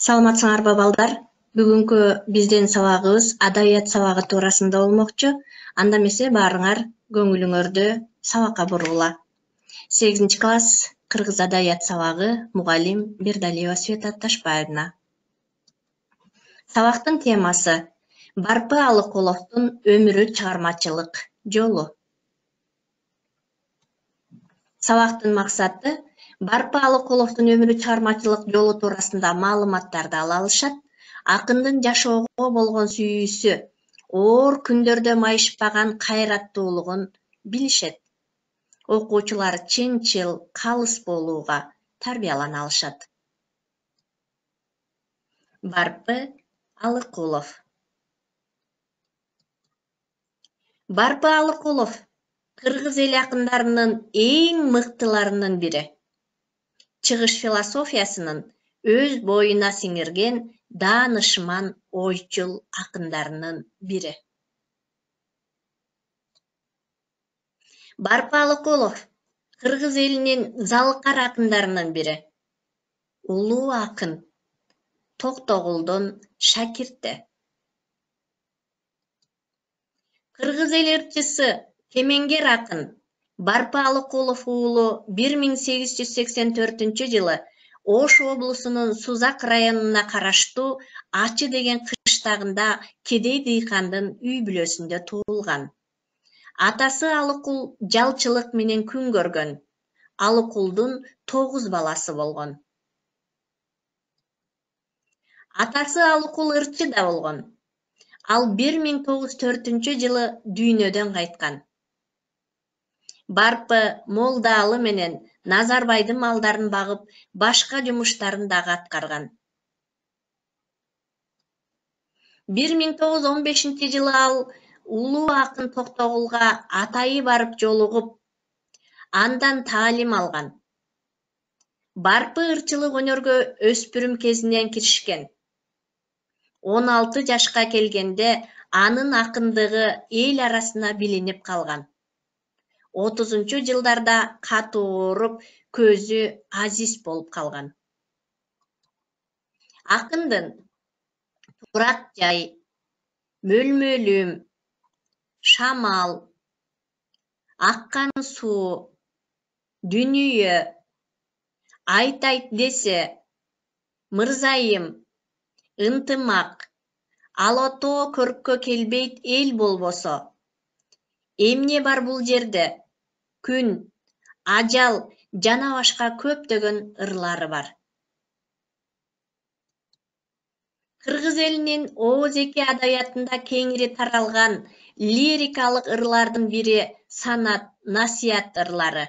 Саламатсыңарбы балдар? Бүгүнкү биздин сабагыбыз адабият сабагы туурасында болмокчу. Анда эмесе баарыңар көңүлүңөрдү сабакка бурула. 8 класс кыргыз адабият сабагы мугалим Бердалиева Света Ташбаевна. Сабактын темасы Барпы Алыкуловдун өмүрү чыгармачылык жолу. Сабактын максаты Барпы Алыкуловдун өмүрү чыгармачылык жолу туурасында маалыматтарды ала алышат. Акындын жашоого болгон сүйүүсү, оор күндөрдө майышпаган кайраттуулугун билишет. Окуучулар чынчыл, калыс болууга тарбиялана алышат. Барпы Алыкулов. Барпы Алыкулов кыргыз эл акындарынын эң мыктыларынын бири. Чыгыш философиясынын өз боюна сиңирген даанышман ойчул акындарынын бири. Барпы Алыкулов кыргыз элинин залкар акындарынын бири. Улуу акын, Токтогулдун шакирти. Кыргыз эл ырчысы, кемеңгер акын Барпы Алыкулов уулу 1884-жылы Ош облусунун Сузак районуна караштуу Ачы деген кыштагында кедей дыйкандын үй бүлөсүндө туулган. Атасы Алыкул жалчылык менен күн көргөн. Алыкулдун 9 баласы болгон. Атасы Алыкул ырчы да болгон. Ал 1904-жылы дүйнөдөн кайткан. Барпы Молдаалы менен Назарбайдын малдарын багып, башка жумуштарын дагы аткарган. 1915-жылы ал улуу акын Токтогулга атайы барып жолугуп, андан таалим алган. Барпы ырчылык өнөргө өспүрүм кезинен киришкен. 16 жашка келгенде анын акындыгы эл арасына билинип калган. 30-жылдарда катуу ооруп, көзү азиз болуп калган. Акындын Турак жай, Мөлмөлүм, Шамал, Аккан суу, Дүнүйө, Айт десе, Мырзайым, Ынтымак, Алатоо көрккө келбейт эл болбосо, Эмне бар бул жерде, Күн, Ажал жана башка көптөгөн ырлары бар. Кыргыз элинин ооз-эки адабиятында кеңири таралган лирикалык ырлардын бири санат, насият ырлары.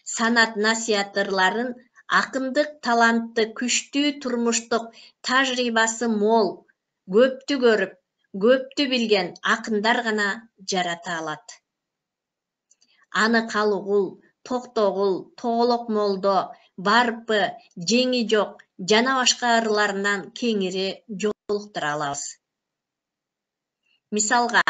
Санат, насият ырларын акындык талантты, күчтүү турмуштук тажрыйбасы мол, көптү көрүп, көптү билген акындар гана жарата алат. Аны Калыгул, Токтогул, Тоолок Молдо, Барпы, Жеңи жок жана башка ырларынан кеңири жолуктура алабыз. Мисалга,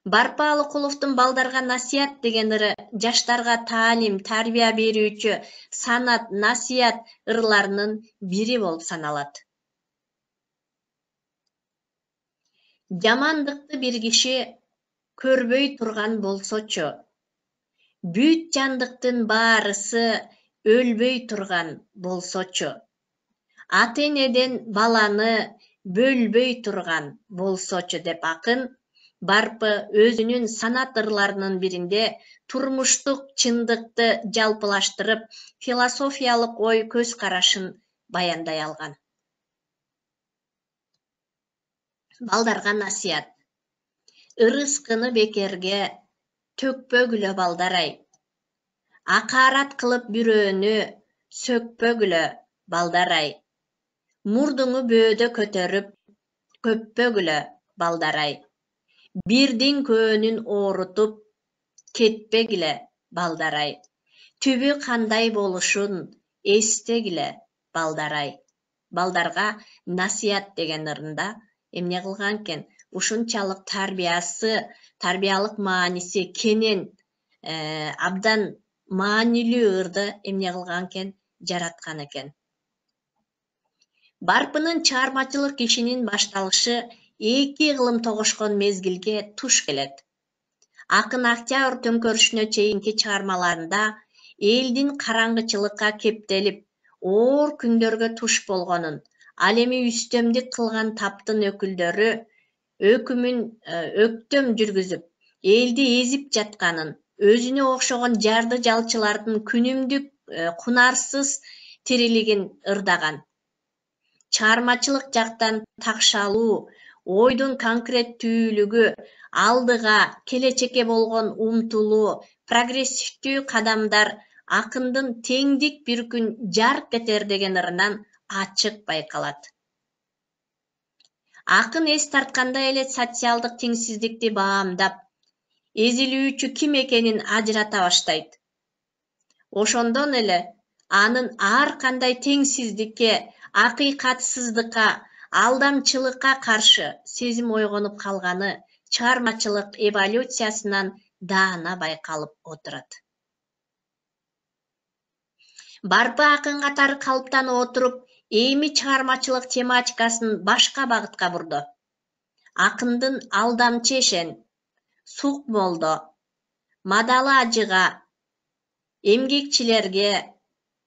Барпы Алыкуловдун балдарга насият деген ыры жаштарга таалим, тарбия берүүчү санат, насият ырларынын бири болуп саналат. Жамандыкты бир киши көрбөй турган болсочу, бүт жандыктын баарысы өлбөй турган болсочу, ата-энеден баланы бөлбөй турган болсочу деп акын Барпы өзүнүн санат ырларынын биринде турмуштук чындыкты жалпылаштырып, философиялык ой көз карашын баяндай алган. Балдарга насият. Ырыскыны бекерге төкпөгүлө балдар-ай. Акарат кылып бирөөнү сөкпөгүлө балдар-ай. Мурдуңу бөөдө көтөрүп көппөгүлө балдар-ай. Бирдин көөнүн оорутуп кетпегиле балдар-ай. Түбү кандай болушун эстегиле балдар-ай. Балдарга насият деген ырында эмне кылган экен? Ушунчалык тарбиялык мааниси кенен, абдан маанилүү ырды эмне кылган экен? Жараткан экен. Барпынын чыгармачылык ишинин башталышы эки ыкылым тогушкон мезгилге туш келет. Акын Октябрь төңкөрүшүнө чейинки чыгармаларында элдин караңгычылыкка кептелип, оор күндөргө туш болгонун, ал эми үстөмдүк кылган таптын өкүлдөрү өкүмүн өктөм жүргүзүп, элди эзип жатканын, өзүнө окшогон жарды жалчылардын күнүмдүк кунарсыз тирилигин ырдаган. Чыгармачылык жактан такшалуу, ойдун конкреттүүлүгү, алдыга, келечекке болгон умтулуу, прогрессивдүү кадамдар акындын теңдик бир күн жарк этер деген ырынан ачык байкалат. Акын эс тарткандай эле социалдык теңсиздикти баамдап, эзилүүчү ким экенин ажырата баштайт. Ошондон эле анын ар кандай теңсиздикке, акыйкатсыздыкка, алдамчылыкка каршы сезим ойгонуп калганы чыгармачылык эволюциясынан даана байкалып отурат. Барпы акын катары калыптанып отуруп, эми чыгармачылык тематикасын башка багытка бурду. Акындын алдамчы эшен, сук молдо, мадалы ажыга, эмгекчилерге,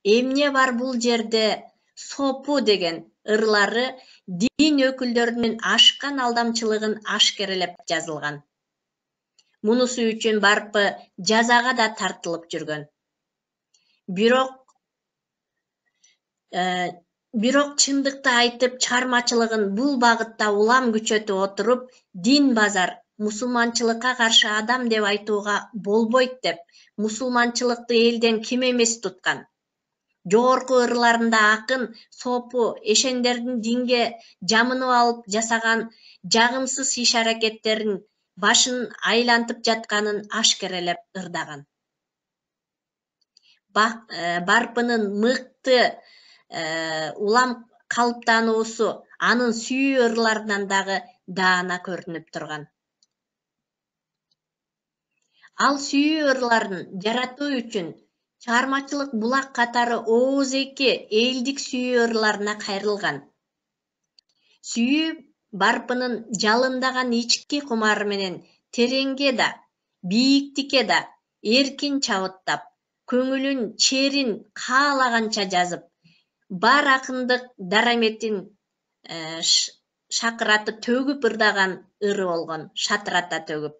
эмне бар бул жерде, сопу деген ырлары дин өкүлдөрүнүн ашкан алдамчылыгын ашкерелеп жазылган. Мунусу үчүн Барпы жазага да тартылып жүргөн. Бирок чындыкты айтып, чыгармачылыгын бул багытта улам күчөтүп отуруп, дин базар, мусулманчылыкка каршы адам деп айтууга болбойт деп, мусулманчылыкты элден кем эмес туткан. Жогорку ырларында акын сопу эшендердин динге жамынып алып жасаган жагымсыз иш-аракеттерин башын айлантып жатканын ашкерелеп ырдаган. Барпынын мыкты улам калыптануусу анын сүйүү ырларынан дагы даана көрүнүп турган. Ал сүйүү ырларын жаратуу үчүн чыгармачылык булак катары ооз-эки элдик сүйүү ырларына кайрылган. Сүйүү Барпынын жалындаган ички кумары менен тереңге да, бийиктикке да эркин чабыттап, көңүлүн черин каалаганча жазып, бар акындык дараметин шакырата төгүп ырдаган ыры болгон, шатырата төгүп.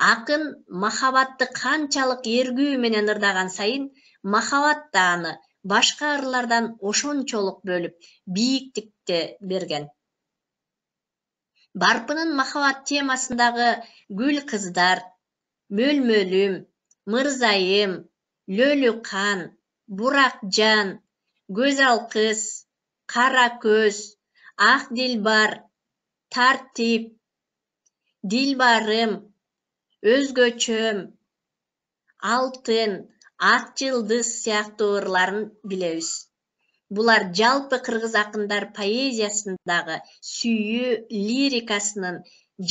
Акын махабатты канчалык эргүү менен ырдаган сайын, махабат да аны башка ырлардан ошончолук бөлүп, бийиктикти берген. Барпынын махабат темасындагы гүл кыздар, мөлмөлүм, мырзайым, лөлү кан, бурак жан, гөзал кыз, кара көз, ак дилбар, тартип, дилбарым, өзгөчөм, алтын, ак жылдыз сыяктуу ырларын билебиз. Булар жалпы кыргыз акындар поэзиясындагы сүйүү лирикасынын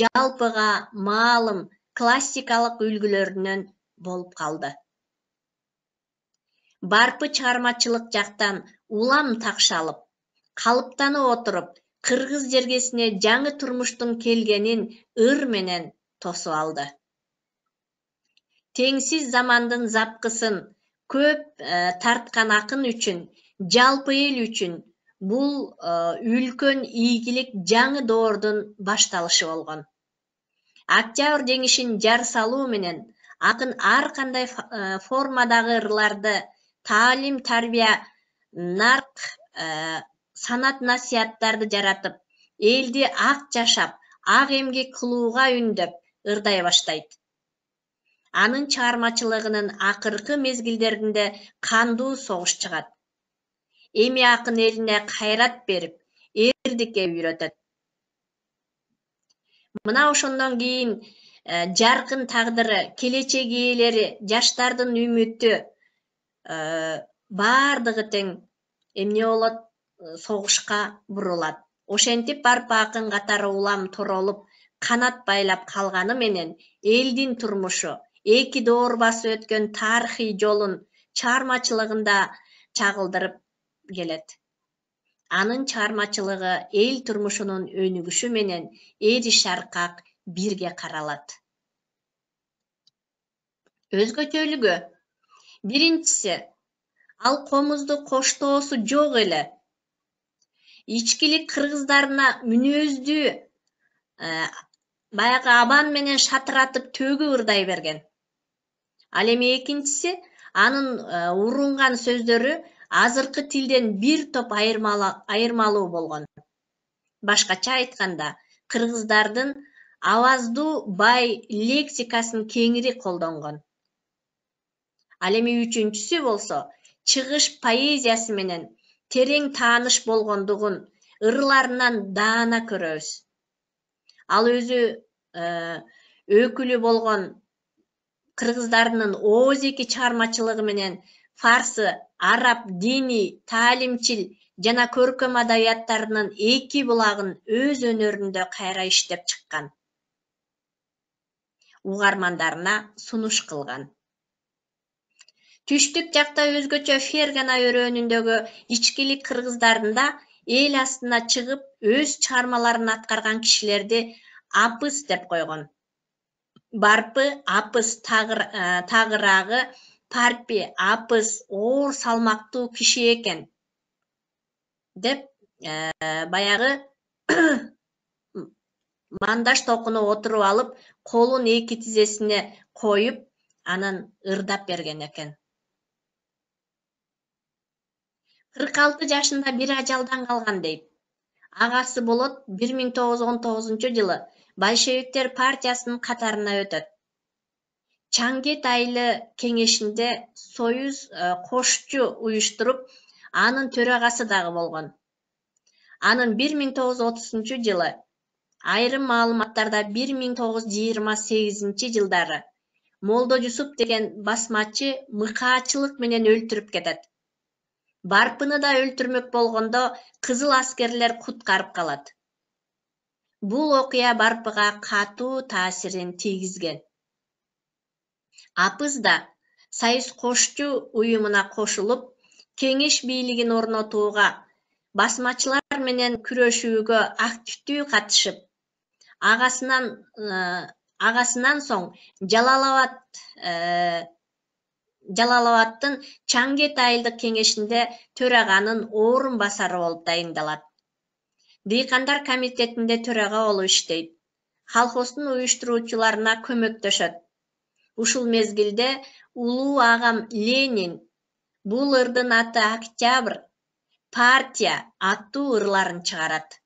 жалпыга маалым классикалык үлгүлөрүнөн болуп калды. Барпы чыгармачылык жактан улам такшалып, калыптанып отуруп, кыргыз жергесине жаңы турмуштун келгенин ыр менен тосуп алды. Теңсиз замандын запкысын көп тарткан акын үчүн, жалпы эл үчүн бул үлкөн ийгилик жаңы доордун башталышы болгон. Октябрь жеңишин жар салуу менен акын ар кандай формадагы ырларды, таалим, тарбия, нарк, санат насыяттарды жаратып, элди ак жашап, ак эмгек кылууга үндөп ырдай баштайт. Анын чыгармачылыгынын акыркы мезгилдеринде кандуу согуш чыгат. Эми акын элине кайрат берип, эрдикке үйрөтөт. Мына ошондон кийин жаркын тагдыры, келечек ээлери, жаштардын үмүтү бардыгы тең эмне болот, согушка бурулат. Ошентип Барпы акын катары улам торолуп, канат байлап калганы менен элдин турмушу, эки доор басып өткөн тарыхый жолун чыгармачылыгында чагылдырып келет. Анын чыгармачылыгы эл турмушунун өнүгүшү менен эри шаркак бирге каралат. Өзгөчөлүгү. Биринчиси, ал комузду коштоосу жок эле. Ичкилик кыргыздарына мүнөздүү баягы абан менен шатыратып төгү ырдай берген. Ал эми экинчиси, анын урунган сөздөрү азыркы тилден бир топ айырмалуу болгон. Башкача айтканда, кыргыздардын аваздуу бай лексикасын кеңири колдонгон. Ал эми үчүнчүсү болсо, чыгыш поэзиясы менен терең тааныш болгондугун ырларынан даана көрөбүз. Ал өзү өкүлү болгон кыргыздардын ооз-эки чыгармачылыгы менен фарсы, араб, диний, таалимчил жана көркөм адабияттарынын эки булагын өз өнөрүндө кайра иштеп чыккан. Угармандарына сунуш кылган. Түштүк жакта өзгөчө Фергана өрөөнүндөгү ичкилик кыргыздарында эл астына чыгып өз чыгармаларын аткарган кишилерди апыс деп койгон. Барпы, апыс тагыраагы, парпи, апыс оор салмактуу киши экен деп баягы мандаш токуна отуруп алып, колун эки тизесине коюп, анан ырдап берген экен. 46 жашында бир ажалдан калган дейт. Агасы болот 1919-жылы большевиктер партиясынын катарына өтөт. Чаңгет айылы кеңешинде союз кошчу уюштуруп, анын төрагасы дагы болгон. Анын 1930-жылы, айрым маалыматтарда 1928-жылдары Молдо Жусуп деген басмачы мыкаачылык менен өлтүрүп кетет. Барпыны да өлтүрмөк болгондо кызыл аскерлер куткарып калат. Бул окуя Барпыга катуу таасирин тийгизген. Апыз да Союз кошчу уюмуна кошулуп, кеңеш бийлигин орнотууга, басмачылар менен күрөшүүгө активдүү катышып, агасынан соң Жалалабадтын Чаңгет айылдык кеңешинде төраганын орун басары болуп дайындалат. Дыйкандар комитетинде төрага болуп иштейт. Колхоздун уюштуруучуларына көмөктөшөт. Ушул мезгилде улуу агам Ленин, бул ырдын аты Октябрь, партия аттуу ырларын чыгарат.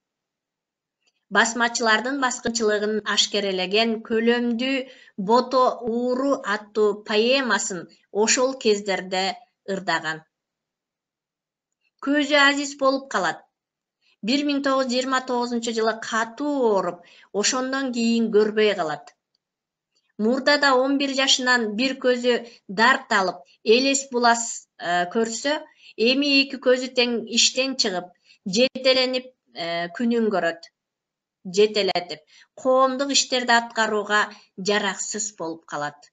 Басмачылардын баскынчылыгын ашкерелеген көлөмдүү Бото ууру аттуу поэмасын ошол кездерде ырдаган. Көзү азиз болуп калат. 1929-жылы катуу ооруп, ошондон кийин көрбөй калат. Мурдада 11 жашынан бир көзү дарт алып, элес булас көрсө, эми эки көзү тең иштен чыгып, жетеленип күнүн көрөт. Жетелетип, коомдук иштерди аткарууга жараксыз болуп калат.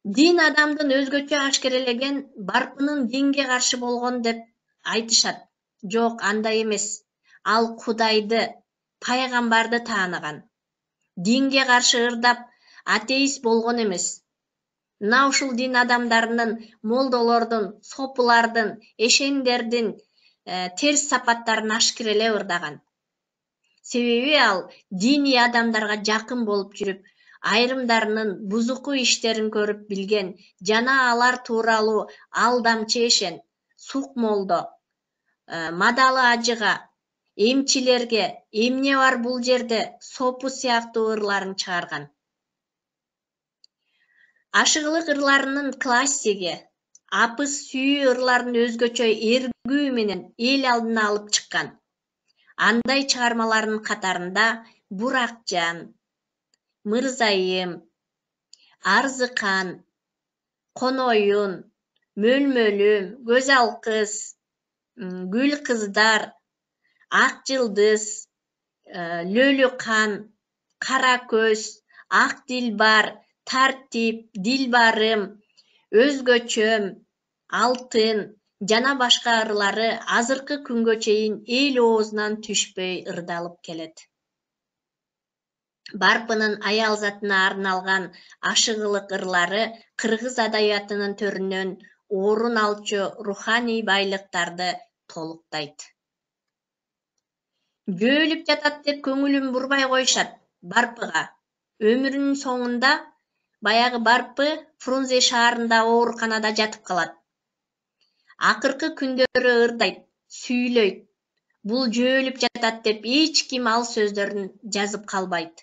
Дин адамдын өзгөчө ашкерелеген, Барпынын динге каршы болгон деп айтышат. Жок, андай эмес. Ал Кудайды, пайгамбарды тааныган. Динге каршы ырдап, атеист болгон эмес. Мына ушул дин адамдарынын, молдолордун, сопулардын, эшендердин терс сапаттарын ашкерелеп ырдаган. Себеби ал диний адамдарга жакын болуп жүрүп, айрымдарынын бузуку иштерин көрүп билген жана алар тууралуу алдамчы эшен, сук молдо, мадалы ажыга, эмчилерге эмне бар бул жерде сопу сыяктуу ырларын чыгарган. Ашыгылык ырларынын классиги, апыс сүйүү ырларын өзгөчө эргүү менен эл алдына алып чыккан. Андай чыгармаларынын катарында Буракжан, Мырзайым, Арзыкан, Коноюн, Мөлмөлүм, Көзал кыз, Гүл кыздар, Ак жылдыз, Лөлү кан, Кара көз, Ак дилбар, Тартип, Дилбарым, Өзгөчөм, Алтын, жана башка ырлары азыркы күнгө чейин эл оозунан түшпөй ырдалып келет. Барпынын аял затына арналган ашыгылык ырлары кыргыз адабиятынын төрүнөн орун алчу руханий байлыктарды толуктайт. Жөөлүп жатат деп көңүлүн бурбай коюшат Барпыга. Өмүрүнүн соңунда баягы Барпы Фрунзе шаарында ооруканада жатып калат. Акыркы күндөрү ырдайт, сүйлөйт. Бул жөөлүп жатат деп эч ким ал сөздөрүн жазып калбайт.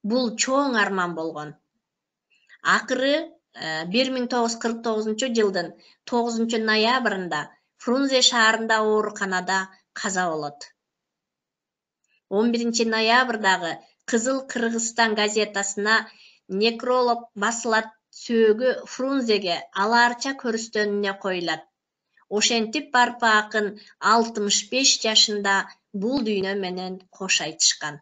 Бул чоң арман болгон. Акыры 1949 жылдын 9 ноябрында Фрунзе шаарында ооруканада каза болот. 11 ноябрдагы Кызыл Кыргызстан газетасына некролог басылат, сөөгү Фрунзеге аларча көрүстөнүнө коюлат. Ошентип Барпы акын 65 жашында бул дүйнө менен кош айтышкан.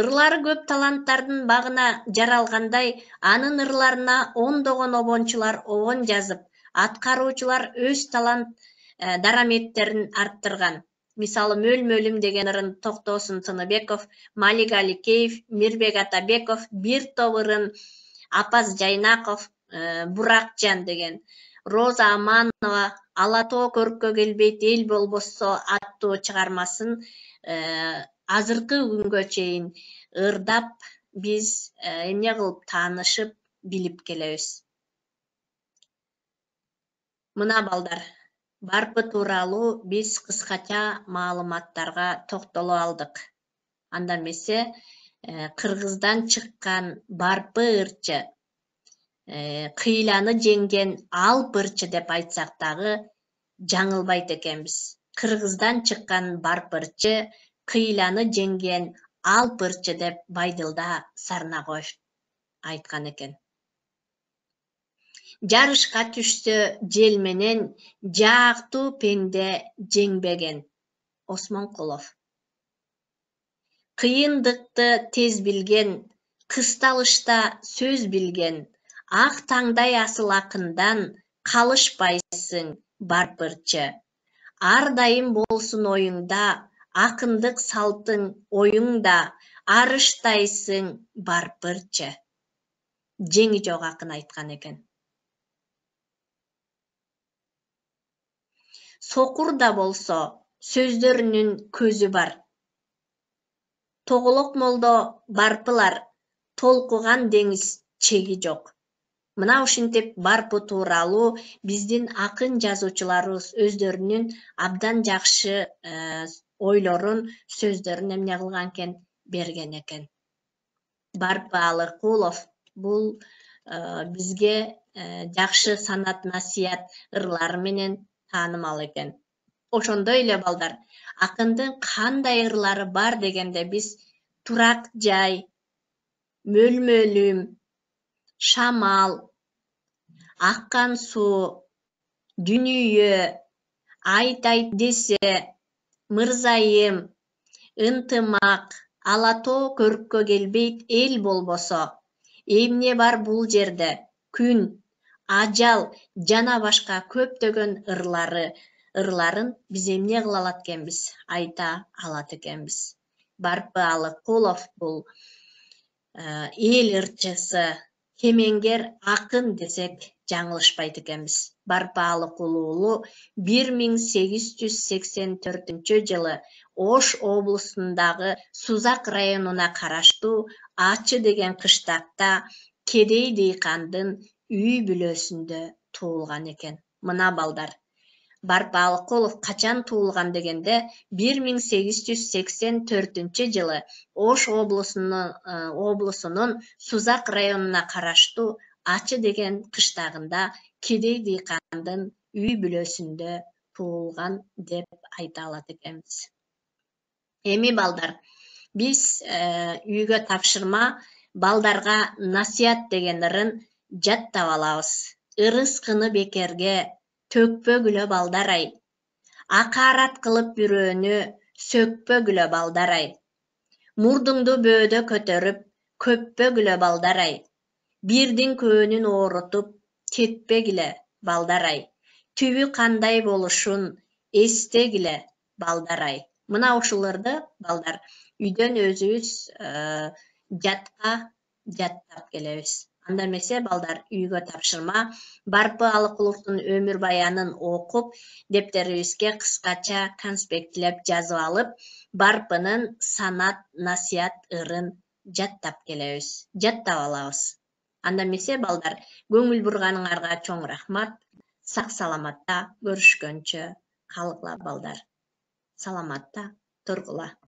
Ырлары көп таланттардын багына жаралгандай, анын ырларына ондогон обончулар обон жазып, аткаруучулар өз талант дараметтерин арттырган. Мисалы Мөл-мөлүм деген ырын Токтосун Тыныбеков, Малик Аликеев, Мирбек Атабеков, бир топ ырын Апаз Жайнаков, Буракжан деген, Роза Аманова, Ала тоо көрккө келбейт эл болбосо аттуу чыгармасын азыркы күнгө чейин ырдап биз эмне кылып таанышып, билип келебиз. Мына балдар, Барпы тууралуу биз кыскача маалыматтарга токтоло алдык. Анда эмесе Кыргыздан чыккан Барпы ырчы, кыйланы жеңген Алп ырчы деп айтсак дагы жаңылбайт экенбиз. Кыргыздан чыккан Барпы ырчы, кыйланы жеңген Алп ырчы деп Байдылда Сарнагоев айткан экен. Жарышка түшсө жел менен жаактуу пенде жеңбеген. Осмонкулов. Кыйындыкты тез билген, кысталышта сөз билген, ак таңдай асыл акындан калышпайсың Барпы ырчы. Ар дайым болсун оюңда, акындык салтың оюңда, арыштайсың Барпы ырчы. Жеңи жок акын айткан экен. Сокур да болсо сөздөрүнүн көзү бар. Тоголок молдо Барпылар, толкуган деңиз чеги жок. Мына ушинтип Барпы тууралуу биздин акын жазуучуларыбыз өздөрүнүн абдан жакшы ойлорун, сөздөрүн эмне кылган экен, берген экен. Барпы Алыкулов бул бизге жакшы санат насият ырлары менен таанымал экен. Ошондой эле балдар, акындын кандай ырлары бар дегенде биз Турак жай, Мөл-мөлүм, Шамал, Аккан суу, Дүнүйө, Айт айт десе, Мырзайым, Ынтымак, Ала тоо көрккө келбейт эл болбосо, Эмне бар бул жерде, Күн, Ажал жана башка көптөгөн ырларын биз эмне кыла алат экенбиз, айта алат экенбиз. Барпы Алыкулов бул эл ырчысы, кемеңгер акын десек жаңылышпайт экенбиз. Барпы Алыкулуу 1884 жылы Ош облусундагы Сузак районуна караштуу Ачы деген кыштакта кедей дыйкандын үй бүлөсүндө туулган экен. Мына балдар, Барпы Алыкулов качан туулган дегенде 1884 жылы Ош облусунун Сузак районуна караштуу Ачы деген кыштагында кедей дыйкандын үй бүлөсүндө туулган деп айта алат экенбиз. Эми балдар, биз үйгө тапшырма балдарга насият деген ырын жаттап алабыз. Ырыскыны бекерге төкпөгүлө балдар-ай. Акарат кылып бирөөнү сөкпөгүлө балдар-ай. Мурдуңду бөөдө көтөрүп көппөгүлө балдар-ай. Бирдин көөнүн оорутуп кетпегиле балдар-ай. түбү кандай болушун эстегиле балдар-ай. Мына ушуларды балдар үйдөн өзүбүз жатка жаттап келебиз. Анда эмесе балдар үйгө тапшырма Барпы Алыкуловдун өмүр баянын окуп, дептерибизге кыскача конспектлеп жазып алып, Барпынын санат насият ырын жаттап келебиз, жаттап алабыз. Анда эмесе балдар көңүл бурганыңарга чоң рахмат. Сак саламатта көрүшкөнчө калгыла балдар. Саламатта тургула.